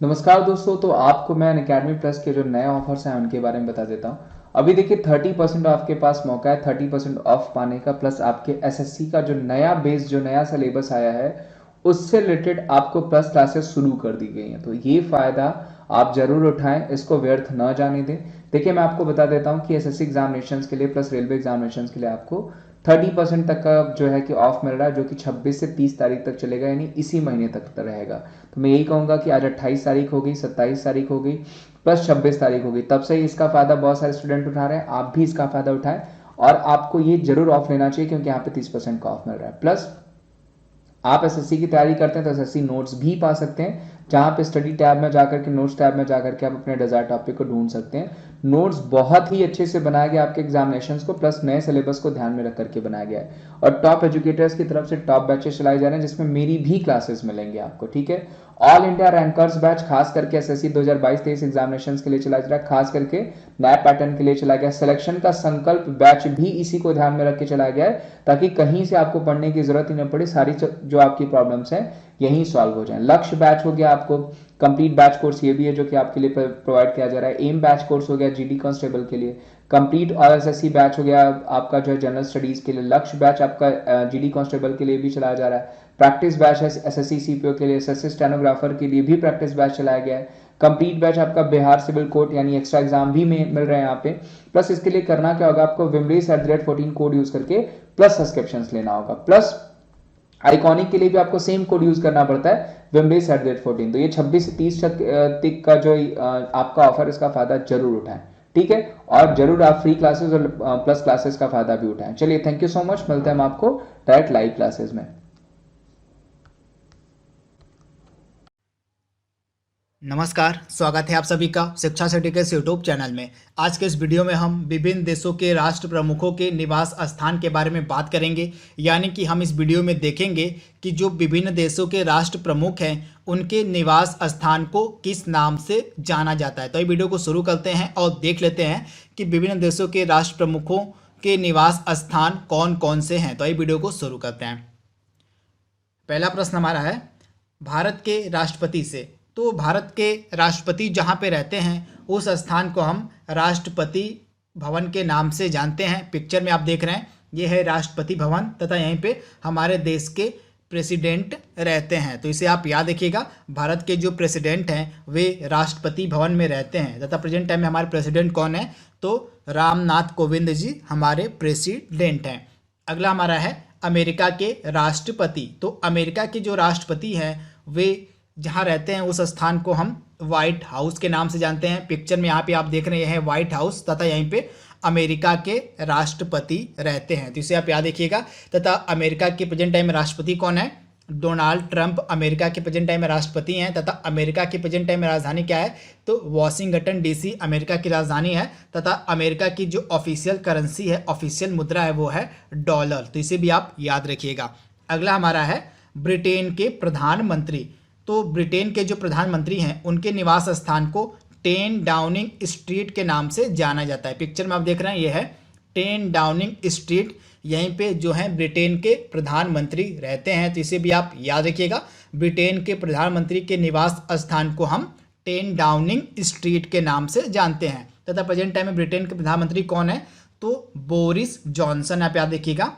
नमस्कार दोस्तों। तो आपको मैं अनअकैडमी प्लस के जो नए ऑफर्स हैं उनके बारे में बता देता हूँ। अभी देखिए 30% ऑफ के पास मौका है 30% ऑफ पाने का, प्लस आपके एसएससी का जो नया बेस जो नया सिलेबस आया है उससे रिलेटेड आपको प्लस क्लासेस शुरू कर दी गई हैं। तो ये फ़ायदा आप जरूर उठाएं, इसको व्यर्थ न जाने दें। देखिए मैं आपको बता देता हूँ कि एसएससी एग्जामिनेशन के लिए प्लस रेलवे एग्जामिनेशन के लिए आपको 30% तक का जो है कि ऑफ मिल रहा है, जो कि 26 से 30 तारीख तक चलेगा, यानी इसी महीने तक रहेगा। तो मैं यही कहूँगा कि आज 28 तारीख हो गई, 27 तारीख हो गई, प्लस 26 तारीख हो गई, तब से ही इसका फ़ायदा बहुत सारे स्टूडेंट उठा रहे हैं। आप भी इसका फ़ायदा उठाएं और आपको ये जरूर ऑफ लेना चाहिए, क्योंकि यहाँ पे 30% का ऑफ मिल रहा है। प्लस आप एसएससी की तैयारी करते हैं तो एसएससी नोट्स भी पा सकते हैं, जहां पे स्टडी टैब में जाकर के नोट्स टैब में जाकर के आप अपने डिजायर टॉपिक को ढूंढ सकते हैं। नोट्स बहुत ही अच्छे से बनाया गया आपके एग्जामिनेशंस को, प्लस नए सिलेबस को ध्यान में रख करके बनाया गया है। और टॉप एजुकेटर्स की तरफ से टॉप बैचेस चलाए जा रहे हैं, जिसमें मेरी भी क्लासेस मिलेंगे आपको। ठीक है, ऑल इंडिया रैंकर्स बैच खास करके एसएससी 2022-23 एग्जामिनेशन के लिए चलाया जा रहा है, खास करके नए पैटर्न के लिए चलाया गया। सिलेक्शन का संकल्प बैच भी इसी को ध्यान में रख के चलाया गया है, ताकि कहीं से आपको पढ़ने की जरूरत ही न पड़े, सारी जो आपकी प्रॉब्लम्स हैं यही सॉल्व हो जाए। लक्ष्य बैच हो गया आपको, कंप्लीट बैच कोर्स ये भी है जो कि आपके लिए प्रोवाइड किया जा रहा है। एम बैच कोर्स हो गया जीडी कांस्टेबल के लिए। कंप्लीट और एसएससी बैच हो गया आपका जो है जनरल स्टडीज के लिए। लक्ष्य बैच आपका जीडी कांस्टेबल के लिए भी चलाया जा रहा है। प्रैक्टिस बैच है एसएससी सीपीओ के लिए, एसएससी स्टेनोग्राफर के लिए भी प्रैक्टिस बैच चलाया गया है। कंप्लीट बैच आपका बिहार सिविल कोर्ट यानी एक्स्ट्रा एग्जाम भी मिल रहे हैं यहाँ पे। प्लस इसके लिए करना क्या होगा, आपको विमरीस@14 कोड यूज करके प्लस सब्सक्रिप्शन लेना होगा। प्लस आइकॉनिक के लिए भी आपको सेम कोड यूज करना पड़ता है, विमरीस@14। तो ये 26 से 30 तक का जो आपका ऑफर, इसका फायदा जरूर उठाएं। ठीक है, और जरूर आप फ्री क्लासेस और प्लस क्लासेस का फायदा भी उठाएं। चलिए, थैंक यू सो मच, मिलते हैं हम आपको डायरेक्ट लाइव क्लासेस में। नमस्कार, स्वागत है आप सभी का शिक्षा सर्टिफिकेट्स यूट्यूब चैनल में। आज के इस वीडियो में हम विभिन्न देशों के राष्ट्र प्रमुखों के निवास स्थान के बारे में बात करेंगे। यानी कि हम इस वीडियो में देखेंगे कि जो विभिन्न देशों के राष्ट्र प्रमुख हैं उनके निवास स्थान को किस नाम से जाना जाता है। तो ये वीडियो को शुरू करते हैं और देख लेते हैं कि विभिन्न देशों के राष्ट्र प्रमुखों के निवास स्थान कौन कौन से हैं। तो ये वीडियो को शुरू करते हैं। पहला प्रश्न हमारा है भारत के राष्ट्रपति से। तो भारत के राष्ट्रपति जहाँ पे रहते हैं उस स्थान को हम राष्ट्रपति भवन के नाम से जानते हैं। पिक्चर में आप देख रहे हैं ये है राष्ट्रपति भवन, तथा यहीं पे हमारे देश के प्रेसिडेंट रहते हैं। तो इसे आप याद रखिएगा, भारत के जो प्रेसिडेंट हैं वे राष्ट्रपति भवन में रहते हैं। तथा प्रेजेंट टाइम में हमारे प्रेसिडेंट कौन है, तो रामनाथ कोविंद जी हमारे प्रेसिडेंट हैं। अगला हमारा है अमेरिका के राष्ट्रपति। तो अमेरिका के जो राष्ट्रपति हैं वे जहाँ रहते हैं उस स्थान को हम व्हाइट हाउस के नाम से जानते हैं। पिक्चर में यहाँ पे आप देख रहे हैं व्हाइट हाउस, तथा यहीं पे अमेरिका के राष्ट्रपति रहते हैं। तो इसे आप याद रखिएगा। तथा अमेरिका के प्रेजेंट टाइम में राष्ट्रपति कौन है, डोनाल्ड ट्रंप अमेरिका के प्रेजेंट टाइम में राष्ट्रपति हैं। तथा अमेरिका के प्रेजेंट टाइम में राजधानी क्या है, तो वॉशिंगटन डीसी अमेरिका की राजधानी है। तथा अमेरिका की जो ऑफिशियल करेंसी है, ऑफिशियल मुद्रा है, वो है डॉलर। तो इसे भी आप याद रखिएगा। अगला हमारा है ब्रिटेन के प्रधानमंत्री। तो ब्रिटेन के जो प्रधानमंत्री हैं उनके निवास स्थान को 10 डाउनिंग स्ट्रीट के नाम से जाना जाता है। पिक्चर में आप देख रहे हैं ये है 10 डाउनिंग स्ट्रीट, यहीं पे जो है ब्रिटेन के प्रधानमंत्री रहते हैं। तो इसे भी आप याद रखिएगा, ब्रिटेन के प्रधानमंत्री के निवास स्थान को हम 10 डाउनिंग स्ट्रीट के नाम से जानते हैं। तथा प्रेजेंट टाइम में ब्रिटेन के प्रधानमंत्री कौन है, तो बोरिस जॉनसन। आप याद रखिएगा,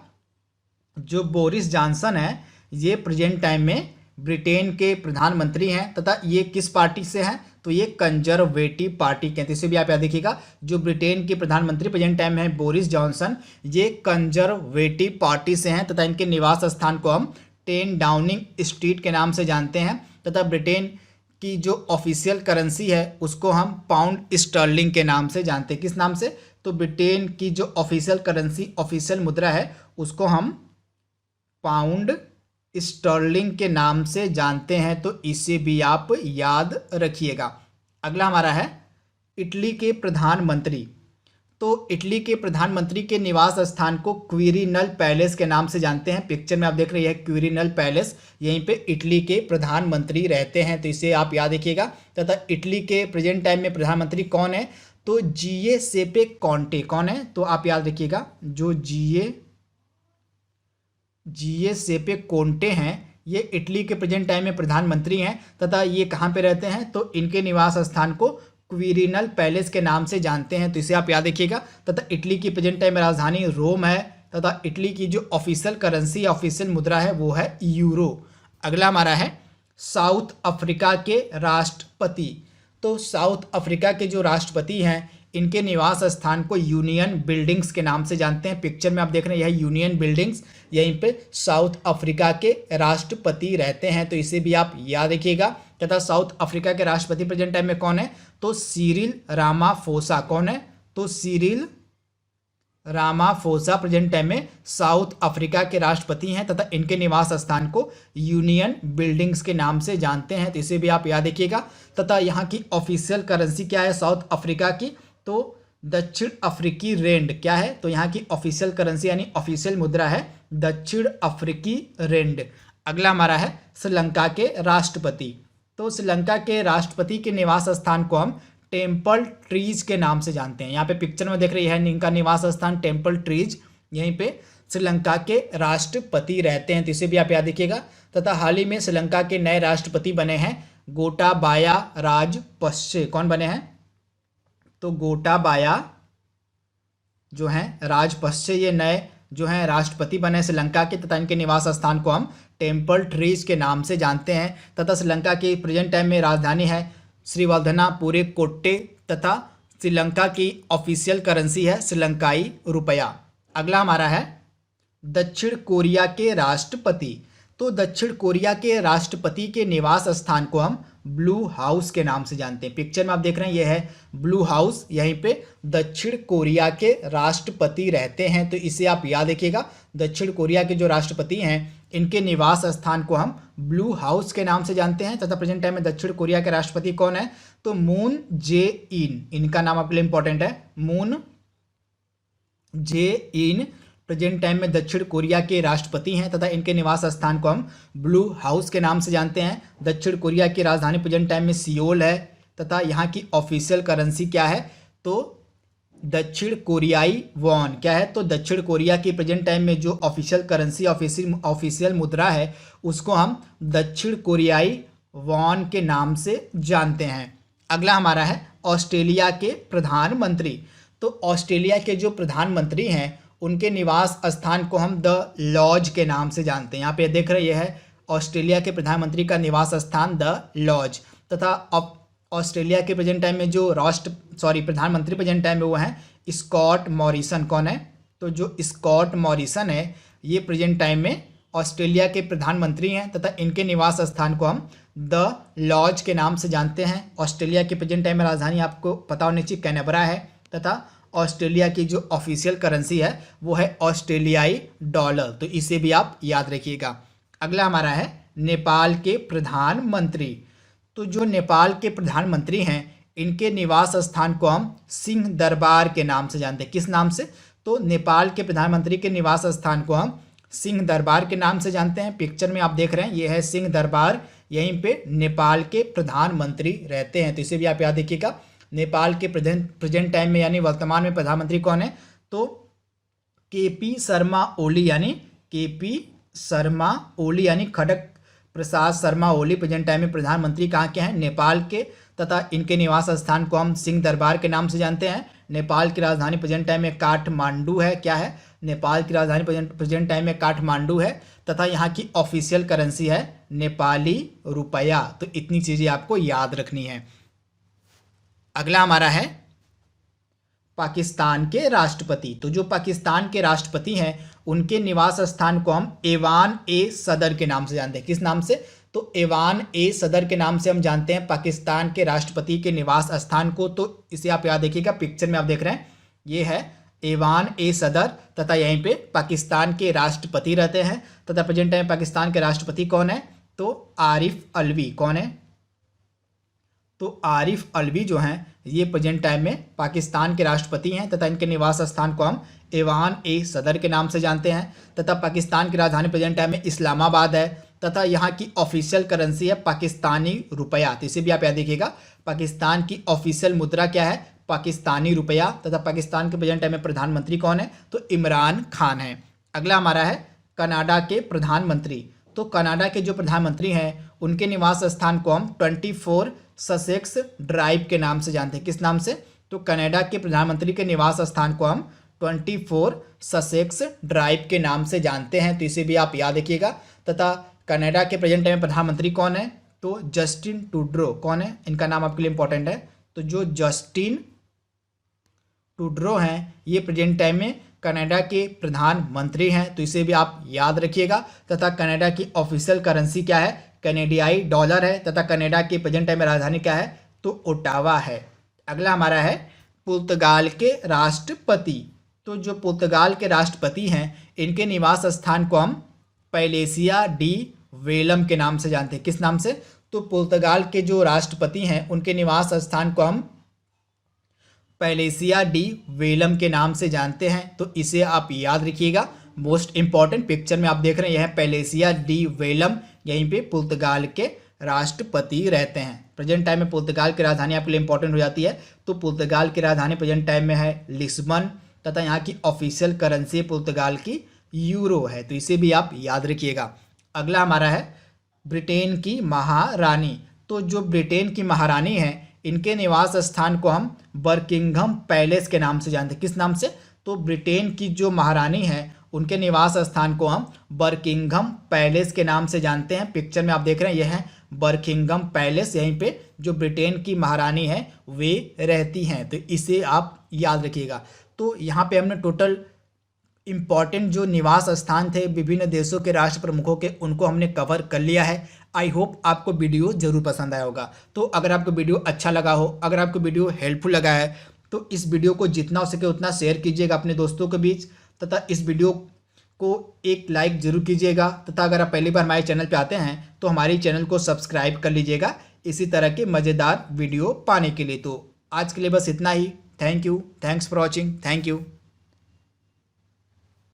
जो बोरिस जॉनसन है ये प्रेजेंट टाइम में ब्रिटेन के प्रधानमंत्री हैं। तथा ये किस पार्टी से हैं, तो ये कंजर्वेटिव पार्टी के हैं। तो इसे भी आप याद रखिएगा, जो ब्रिटेन के प्रधानमंत्री प्रेजेंट टाइम में है बोरिस जॉनसन, ये कंजर्वेटिव पार्टी से हैं। तथा इनके निवास स्थान को हम 10 डाउनिंग स्ट्रीट के नाम से जानते हैं। तथा ब्रिटेन की जो ऑफिशियल करेंसी है उसको हम पाउंड स्टर्लिंग के नाम से जानते हैं। किस नाम से, तो ब्रिटेन की जो ऑफिशियल करेंसी, ऑफिशियल मुद्रा है, उसको हम पाउंड स्टर्लिंग के नाम से जानते हैं। तो इसे भी आप याद रखिएगा। अगला हमारा है इटली के प्रधानमंत्री। तो इटली के प्रधानमंत्री के निवास स्थान को क्विरिनल पैलेस के नाम से जानते हैं। पिक्चर में आप देख रहे हैं क्विरिनल पैलेस, यहीं पे इटली के प्रधानमंत्री रहते हैं। तो इसे आप याद रखिएगा। तथा इटली के प्रेजेंट टाइम में प्रधानमंत्री कौन है, तो जीएसेपे कॉन्टे। कौन है, तो आप याद रखिएगा, जो जीएसेपे कोंटे हैं ये इटली के प्रेजेंट टाइम में प्रधानमंत्री हैं तथा ये कहाँ पे रहते हैं, तो इनके निवास स्थान को क्विरिनल पैलेस के नाम से जानते हैं, तो इसे आप याद रखिएगा। तथा इटली की प्रेजेंट टाइम में राजधानी रोम है तथा इटली की जो ऑफिशियल करेंसी या ऑफिशियल मुद्रा है वो है यूरो। अगला हमारा है साउथ अफ्रीका के राष्ट्रपति। तो साउथ अफ्रीका के जो राष्ट्रपति हैं इनके निवास स्थान को यूनियन बिल्डिंग्स के नाम से जानते हैं। पिक्चर में आप देख रहे हैं यह यूनियन बिल्डिंग्स, यहीं पे साउथ अफ्रीका के राष्ट्रपति रहते हैं, तो इसे भी आप याद रखिएगा। तथा साउथ अफ्रीका के राष्ट्रपति प्रेजेंट टाइम में कौन है, तो सिरिल रामाफोसा। कौन है, तो सिरिल रामाफोसा प्रेजेंट टाइम में साउथ अफ्रीका के राष्ट्रपति हैं तथा इनके निवास स्थान को यूनियन बिल्डिंग्स के नाम से जानते हैं, तो इसे भी आप याद रखिएगा। तथा यहाँ की ऑफिशियल करेंसी क्या है साउथ अफ्रीका की, तो दक्षिण अफ्रीकी रेंड। क्या है, तो यहाँ की ऑफिशियल करेंसी यानी ऑफिशियल मुद्रा है दक्षिण अफ्रीकी रेंड। अगला हमारा है श्रीलंका के राष्ट्रपति। तो श्रीलंका के राष्ट्रपति के निवास स्थान को हम टेम्पल ट्रीज के नाम से जानते हैं। यहाँ पे पिक्चर में देख रही है इनका निवास स्थान टेम्पल ट्रीज, यहीं पे श्रीलंका के राष्ट्रपति रहते हैं, तो इसे भी आप याद रखिएगा। तथा हाल ही में श्रीलंका के नए राष्ट्रपति बने हैं गोटाबाया राजपक्षे। कौन बने हैं, तो गोटाबाया जो हैं राजपक्षे, ये नए जो हैं राष्ट्रपति बने श्रीलंका के तथा इनके निवास स्थान को हम टेम्पल ट्रीज के नाम से जानते हैं। तथा श्रीलंका की प्रेजेंट टाइम में राजधानी है श्रीवल्धनापुरे कोट्टे तथा श्रीलंका की ऑफिशियल करेंसी है श्रीलंकाई रुपया। अगला हमारा है दक्षिण कोरिया के राष्ट्रपति। तो दक्षिण कोरिया के राष्ट्रपति के निवास स्थान को हम ब्लू हाउस के नाम से जानते हैं। पिक्चर में आप देख रहे हैं यह है ब्लू हाउस, यहीं पे दक्षिण कोरिया के राष्ट्रपति रहते हैं, तो इसे आप याद रखिएगा। दक्षिण कोरिया के जो राष्ट्रपति हैं इनके निवास स्थान को हम ब्लू हाउस के नाम से जानते हैं। तथा प्रेजेंट टाइम में दक्षिण कोरिया के राष्ट्रपति कौन है, तो मून जे इन। इनका नाम आपके लिए इंपॉर्टेंट है, Moon Jae in present time में दक्षिण कोरिया के राष्ट्रपति हैं तथा इनके निवास स्थान को हम ब्लू हाउस के नाम से जानते हैं। दक्षिण कोरिया की राजधानी प्रेजेंट टाइम में सियोल है तथा यहाँ की ऑफिशियल करेंसी क्या है, तो दक्षिण कोरियाई वॉन। क्या है, तो दक्षिण कोरिया की प्रेजेंट टाइम में जो ऑफिशियल करेंसी ऑफिशियल मुद्रा है उसको हम दक्षिण कोरियाई वॉन के नाम से जानते हैं। अगला हमारा है ऑस्ट्रेलिया के प्रधानमंत्री। तो ऑस्ट्रेलिया के जो प्रधानमंत्री हैं उनके निवास स्थान को हम द लॉज के नाम से जानते हैं। यहाँ पे देख रहे हैं ऑस्ट्रेलिया के प्रधानमंत्री का निवास स्थान द लॉज। तथा ऑस्ट्रेलिया के प्रेजेंट टाइम में जो प्रधानमंत्री प्रेजेंट टाइम में वो हैं स्कॉट मॉरिसन। कौन है, तो जो स्कॉट मॉरिसन है ये प्रेजेंट टाइम में ऑस्ट्रेलिया के प्रधानमंत्री हैं तथा इनके निवास स्थान को हम द लॉज के नाम से जानते हैं। ऑस्ट्रेलिया के प्रेजेंट टाइम में राजधानी आपको पता होनी चाहिए कैनबरा है तथा ऑस्ट्रेलिया की जो ऑफिशियल करेंसी है वो है ऑस्ट्रेलियाई डॉलर, तो इसे भी आप याद रखिएगा। अगला हमारा है नेपाल के प्रधानमंत्री। तो जो नेपाल के प्रधानमंत्री हैं इनके निवास स्थान को हम सिंह दरबार के नाम से जानते हैं। किस नाम से, तो नेपाल के प्रधानमंत्री के निवास स्थान को हम सिंह दरबार के नाम से जानते हैं। पिक्चर में आप देख रहे हैं ये है सिंह दरबार, यहीं पे नेपाल के प्रधानमंत्री रहते हैं, तो इसे भी आप याद रखिएगा। नेपाल के प्रेजेंट टाइम में यानी वर्तमान में प्रधानमंत्री कौन है, तो केपी शर्मा ओली यानी खड़ग प्रसाद शर्मा ओली प्रेजेंट टाइम में प्रधानमंत्री कहाँ के हैं, नेपाल के। तथा इनके निवास स्थान को हम सिंह दरबार के नाम से जानते हैं। नेपाल की राजधानी प्रेजेंट टाइम में काठमांडू है। क्या है, नेपाल की राजधानी प्रेजेंट टाइम में काठमांडू है तथा यहाँ की ऑफिशियल करेंसी है नेपाली रुपया। तो इतनी चीज़ें आपको याद रखनी है। अगला हमारा है पाकिस्तान के राष्ट्रपति। तो जो पाकिस्तान के राष्ट्रपति हैं उनके निवास स्थान को हम एवान ए सदर के नाम से जानते हैं। किस नाम से, तो एवान ए सदर के नाम से हम जानते हैं पाकिस्तान के राष्ट्रपति के निवास स्थान को। तो इसे आप याद रखिएगा। पिक्चर में आप देख रहे हैं ये है एवान ए सदर तथा यहीं पे पाकिस्तान के राष्ट्रपति रहते हैं। तथा प्रेजेंट टाइम पाकिस्तान के राष्ट्रपति कौन है, तो आरिफ अलवी। कौन है, तो आरिफ अलवी जो हैं ये प्रेजेंट टाइम में पाकिस्तान के राष्ट्रपति हैं तथा इनके निवास स्थान को हम एवान ए सदर के नाम से जानते हैं। तथा पाकिस्तान की राजधानी प्रेजेंट टाइम में इस्लामाबाद है तथा यहाँ की ऑफिशियल करेंसी है पाकिस्तानी रुपया। तो इसे भी आप याद रखिएगा। पाकिस्तान की ऑफिशियल मुद्रा क्या है, पाकिस्तानी रुपया। तथा पाकिस्तान के प्रेजेंट टाइम में प्रधानमंत्री कौन है, तो इमरान खान है। अगला हमारा है कनाडा के प्रधानमंत्री। तो कनाडा के जो प्रधानमंत्री हैं उनके निवास स्थान को हम 24 ससेक्स ड्राइव के नाम से जानते हैं। किस नाम से? तो कनाडा के प्रधानमंत्री के निवास स्थान को हम 24 ससेक्स ड्राइव के नाम से जानते हैं, तो इसे भी आप याद रखिएगा। तथा कनाडा के प्रेजेंट टाइम में प्रधानमंत्री कौन है? तो जस्टिन ट्रूडो। कौन है? इनका नाम आपके लिए इंपॉर्टेंट है। तो जो जस्टिन ट्रूडो हैं ये प्रेजेंट टाइम में कनाडा के प्रधानमंत्री हैं, तो इसे भी आप याद रखिएगा। तथा कनाडा की ऑफिशियल करेंसी क्या है? कैनेडियाई डॉलर है। तथा कनाडा की प्रेजेंट टाइम में राजधानी क्या है? तो ओटावा है। अगला हमारा है पुर्तगाल के राष्ट्रपति। तो जो पुर्तगाल के राष्ट्रपति हैं इनके निवास स्थान को हम पैलेसिया डी वेलम के नाम से जानते हैं। किस नाम से? तो पुर्तगाल के जो राष्ट्रपति हैं उनके निवास स्थान को हम पैलेसिया डी वेलम के नाम से जानते हैं, तो इसे आप याद रखिएगा। मोस्ट इंपॉर्टेंट पिक्चर में आप देख रहे हैं यह है पैलेसिया डी वेलम, यहीं पे पुर्तगाल के राष्ट्रपति रहते हैं। प्रेजेंट टाइम में पुर्तगाल की राजधानी आपके लिए इंपॉर्टेंट हो जाती है, तो पुर्तगाल की राजधानी प्रेजेंट टाइम में है लिस्बन। तथा यहाँ की ऑफिशियल करेंसी पुर्तगाल की यूरो है, तो इसे भी आप याद रखिएगा। अगला हमारा है ब्रिटेन की महारानी। तो जो ब्रिटेन की महारानी है इनके निवास स्थान को हम बर्किंघम पैलेस के नाम से जानते हैं। किस नाम से? तो ब्रिटेन की जो महारानी है उनके निवास स्थान को हम बर्किंघम पैलेस के नाम से जानते हैं। पिक्चर में आप देख रहे हैं यह है बर्किंघम पैलेस, यहीं पे जो ब्रिटेन की महारानी है वे रहती हैं, तो इसे आप याद रखिएगा। तो यहाँ पे हमने टोटल इम्पॉर्टेंट जो निवास स्थान थे विभिन्न देशों के राष्ट्र प्रमुखों के उनको हमने कवर कर लिया है। आई होप आपको वीडियो जरूर पसंद आया होगा। तो अगर आपको वीडियो अच्छा लगा हो, अगर आपको वीडियो हेल्पफुल लगा है तो इस वीडियो को जितना हो सके उतना शेयर कीजिएगा अपने दोस्तों के बीच। तथा इस वीडियो को एक लाइक जरूर कीजिएगा। तथा अगर आप पहली बार हमारे चैनल पर आते हैं तो हमारे चैनल को सब्सक्राइब कर लीजिएगा इसी तरह के मज़ेदार वीडियो पाने के लिए। तो आज के लिए बस इतना ही। Thank you, thanks for watching, thank you.